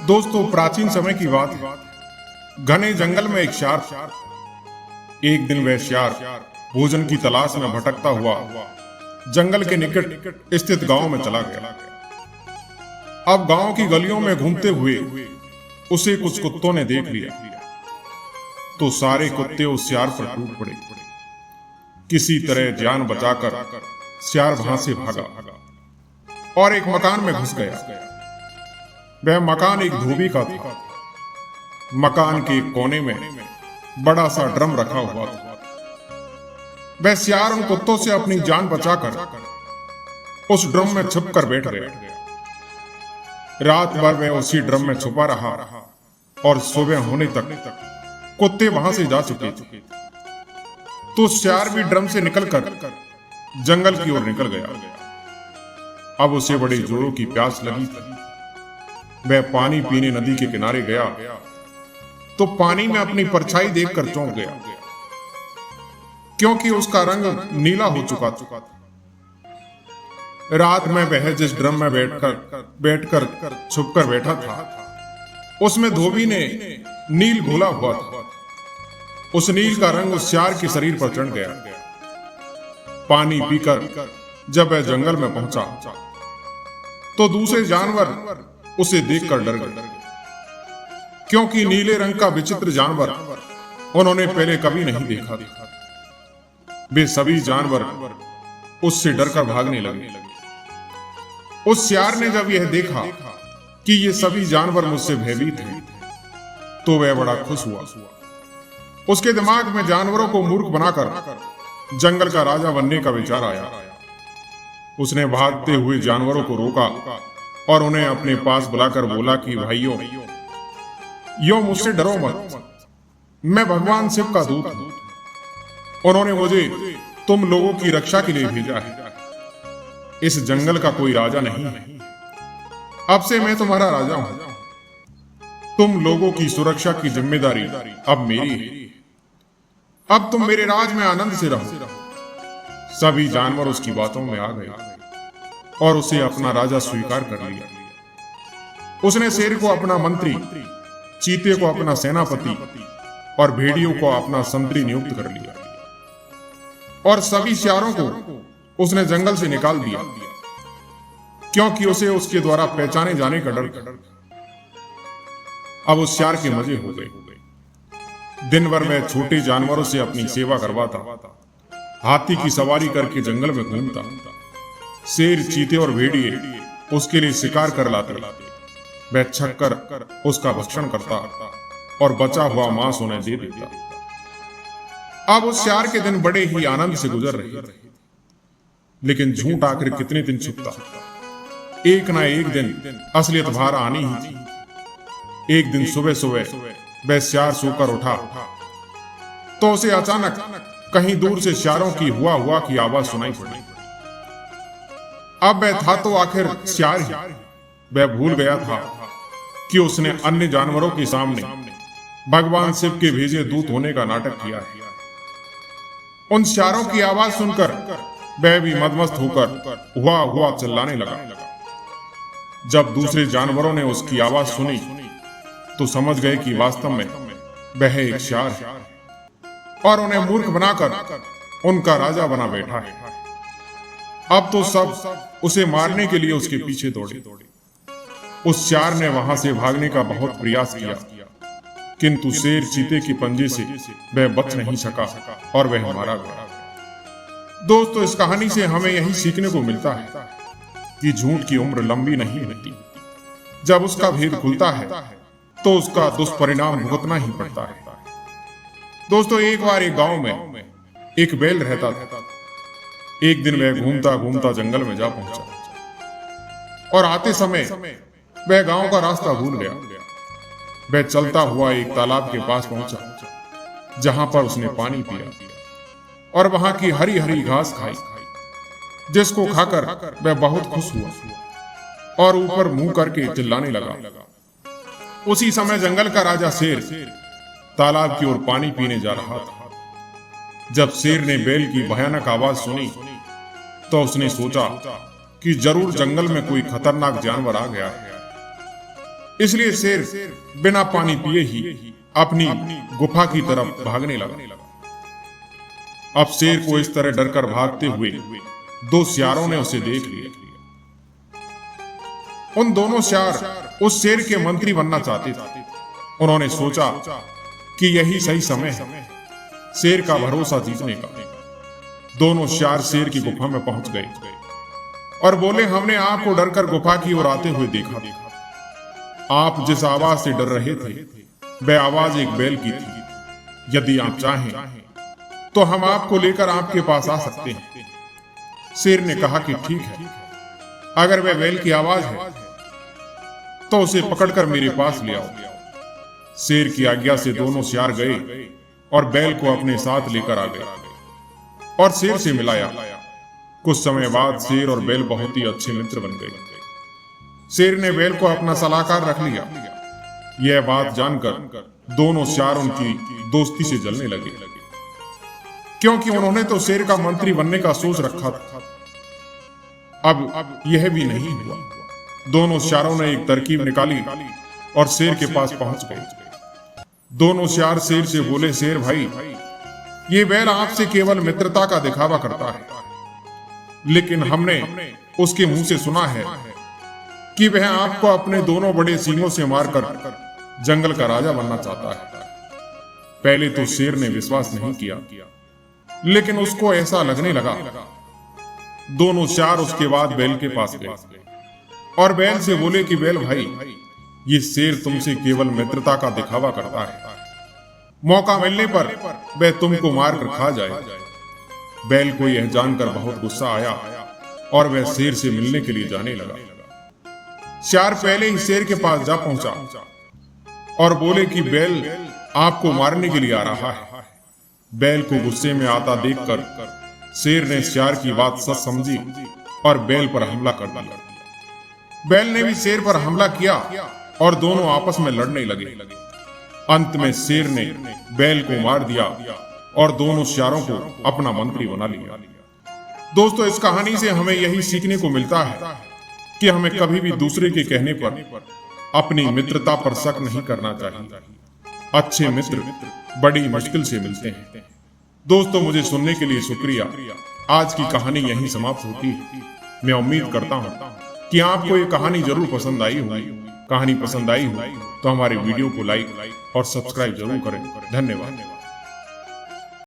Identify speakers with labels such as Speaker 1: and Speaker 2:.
Speaker 1: दोस्तों, प्राचीन समय की बात है। घने जंगल में एक शेर था। एक दिन वह शेर भोजन की तलाश में भटकता हुआ जंगल के निकट स्थित गांव में चला गया। अब गांव की गलियों में घूमते हुए उसे कुछ कुत्तों ने देख लिया तो सारे कुत्ते उस शेर पर टूट पड़े। किसी तरह जान बचाकर शेर वहां से भागा और एक मकान में घुस गया। वह मकान एक धोबी का था। मकान के एक कोने में बड़ा सा ड्रम रखा हुआ था। वह शेर उन कुत्तों से अपनी जान बचाकर उस ड्रम में छुप कर बैठ गया। रात भर वह उसी ड्रम में छुपा रहा और सुबह होने तक कुत्ते वहां से जा चुके थे। तो शेर भी ड्रम से निकलकर जंगल की ओर निकल गया। अब उसे बड़े जोरों की प्यास लगी थी। वह पानी पीने नदी के किनारे गया तो पानी में अपनी परछाई देखकर चौंक गया, क्योंकि उसका रंग नीला हो चुका था। रात में वह जिस ड्रम में बैठकर छुपकर बैठा था, उसमें धोबी ने नील घोला हुआ था। उस नील का रंग उस शेर के शरीर पर चढ़ गया। पानी पीकर जब वह जंगल में पहुंचा तो दूसरे जानवर उसे देखकर डर गए, क्योंकि नीले रंग का विचित्र जानवर उन्होंने पहले कभी नहीं देखा था। वे सभी जानवर उससे डरकर भागने लगे। उस शेर ने जब यह देखा कि ये सभी जानवर मुझसे भयभीत हैं, तो वह बड़ा खुश हुआ। उसके दिमाग में जानवरों को मूर्ख बनाकर जंगल का राजा बनने का विचार आया। उसने भागते हुए जानवरों को रोका और उन्हें अपने पास बुलाकर बोला कि भाइयों, यो मुझसे डरो मत, मैं भगवान शिव का दूत हूं। उन्होंने मुझे तुम लोगों की रक्षा के लिए भेजा है। इस जंगल का कोई राजा नहीं है। अब से मैं तुम्हारा राजा हूं। तुम लोगों की सुरक्षा की जिम्मेदारी अब मेरी है। अब तुम मेरे राज में आनंद से रहो। सभी जानवर उसकी बातों में आ गए और उसे अपना राजा स्वीकार कर लिया। उसने शेर को अपना मंत्री, चीते को अपना सेनापति और भेड़ियों को अपना संतरी नियुक्त कर लिया। और सभी शेरों को उसने जंगल से निकाल दिया, क्योंकि उसे उसके द्वारा पहचाने जाने का डर था। अब उस शेर के मजे हो गए। दिन भर वह छोटे जानवरों से अपनी सेवा करवाता, हाथी की सवारी करके जंगल में घूमता। शेर, चीते और भेड़िए उसके लिए शिकार कर लाते। वह छक कर उसका भक्षण करता और बचा हुआ मांस उन्हें दे देता। अब उस शेर के दिन बड़े ही आनंद से गुजर रहे थे। लेकिन झूठ आखिर कितने दिन छुपता। एक ना एक दिन असलियत बाहर आनी ही थी। एक दिन सुबह सुबह वह शेर सोकर उठा तो उसे अचानक कहीं दूर से शेरों की हुआ की आवाज सुनाई पड़ी। अब वह था तो आखिर शेर ही। वह भूल गया था कि उसने अन्य जानवरों के सामने भगवान शिव के भेजे दूत होने का नाटक किया है। उन शेरों की आवाज सुनकर वह भी मदमस्त होकर हुआ चिल्लाने लगा। जब दूसरे जानवरों ने उसकी आवाज सुनी तो समझ गए कि वास्तव में वह एक शेर है और उन्हें मूर्ख बनाकर उनका राजा बना बैठा है। अब तो सब उसे मारने के लिए उसके पीछे दौड़े। उस शेर ने वहां से भागने का बहुत प्रयास किया, किंतु शेर चीते के पंजे से वह बच नहीं सका और वह मारा गया। दोस्तों, इस कहानी से हमें यही सीखने को मिलता है कि झूठ की उम्र लंबी नहीं होती। जब उसका भेद खुलता है तो उसका दुष्परिणाम भुगतना ही पड़ता है। दोस्तों, एक बार एक गांव में एक बैल रहता था। एक दिन वह घूमता घूमता जंगल में जा पहुंचा और आते समय वह गांव का रास्ता भूल गया। वह चलता हुआ एक तालाब के पास पहुंचा, जहां पर उसने पानी पिया और वहां की हरी हरी घास खाई, जिसको खाकर वह बहुत खुश हुआ और ऊपर मुंह करके चिल्लाने लगा। उसी समय जंगल का राजा शेर तालाब की ओर पानी पीने जा रहा था। जब शेर ने बैल की भयानक आवाज सुनी तो उसने सोचा कि जरूर जंगल में कोई खतरनाक जानवर आ गया है। इसलिए शेर बिना पानी पिए ही अपनी गुफा की तरफ भागने लगा। अब शेर को इस तरह डरकर भागते हुए दो सियारों ने उसे देख लिया। उन दोनों सियार उस शेर के मंत्री बनना चाहते थे। उन्होंने सोचा कि यही सही समय है शेर का भरोसा जीतने का। दोनों सियार शेर की गुफा में पहुंच गए और बोले, हमने आपको डरकर गुफा की ओर आते हुए देखा। आप जिस आवाज से डर रहे थे वह आवाज एक बैल की थी। यदि आप चाहें तो हम आपको लेकर आपके पास आ सकते हैं। शेर ने कहा कि ठीक है, अगर वह बैल की आवाज है तो उसे पकड़कर मेरे पास ले आओ। शेर की आज्ञा से दोनों सियार गए और बैल को अपने साथ लेकर आ गए और शेर से मिलाया। कुछ समय बाद शेर और बैल बहुत ही अच्छे मित्र बन गए। शेर ने बैल को अपना सलाहकार रख लिया। यह बात जानकर दोनों सियार उनकी दोस्ती से जलने लगे, क्योंकि उन्होंने तो शेर का मंत्री बनने का सोच रखा था। अब यह भी नहीं हुआ। दोनों सियारों ने एक तरकीब निकाली और शेर के पास पहुंच गए। दोनों सियार शेर से बोले, शेर भाई, ये बैल आपसे केवल मित्रता का दिखावा करता है, लेकिन हमने उसके मुंह से सुना है कि वह आपको अपने दोनों बड़े सींगों से मारकर जंगल का राजा बनना चाहता है। पहले तो शेर ने विश्वास नहीं किया, लेकिन उसको ऐसा लगने लगा। दोनों सियार उसके बाद बैल के पास गए और बैल से बोले कि बैल भाई, ये शेर तुमसे केवल मित्रता का दिखावा करता है। मौका मिलने पर वह तुमको मारकर खा जाए। बैल को यह जानकर बहुत गुस्सा आया और वह शेर से मिलने के लिए जाने लगा। सियार पहले ही शेर के पास जा पहुंचा और बोले कि बैल आपको मारने के लिए आ रहा है। बैल को गुस्से में आता देखकर शेर ने सियार की बात सच समझी और बैल पर हमला कर दिया। बैल ने भी शेर पर हमला किया और दोनों आपस में लड़ने लगे। अंत में शेर ने बैल को मार दिया और दोनों सियारों को अपना मंत्री बना लिया। दोस्तों, इस कहानी से हमें यही सीखने को मिलता है कि हमें कभी भी दूसरे के कहने पर अपनी मित्रता पर शक नहीं करना चाहिए। अच्छे मित्र बड़ी मुश्किल से मिलते हैं। दोस्तों, मुझे सुनने के लिए शुक्रिया। आज की कहानी यहीं समाप्त होती है। मैं उम्मीद करता हूँ कि आपको ये कहानी जरूर पसंद आई होगी। कहानी पसंद आई हो तो हमारे वीडियो को लाइक और सब्सक्राइब जरूर करें। धन्यवाद।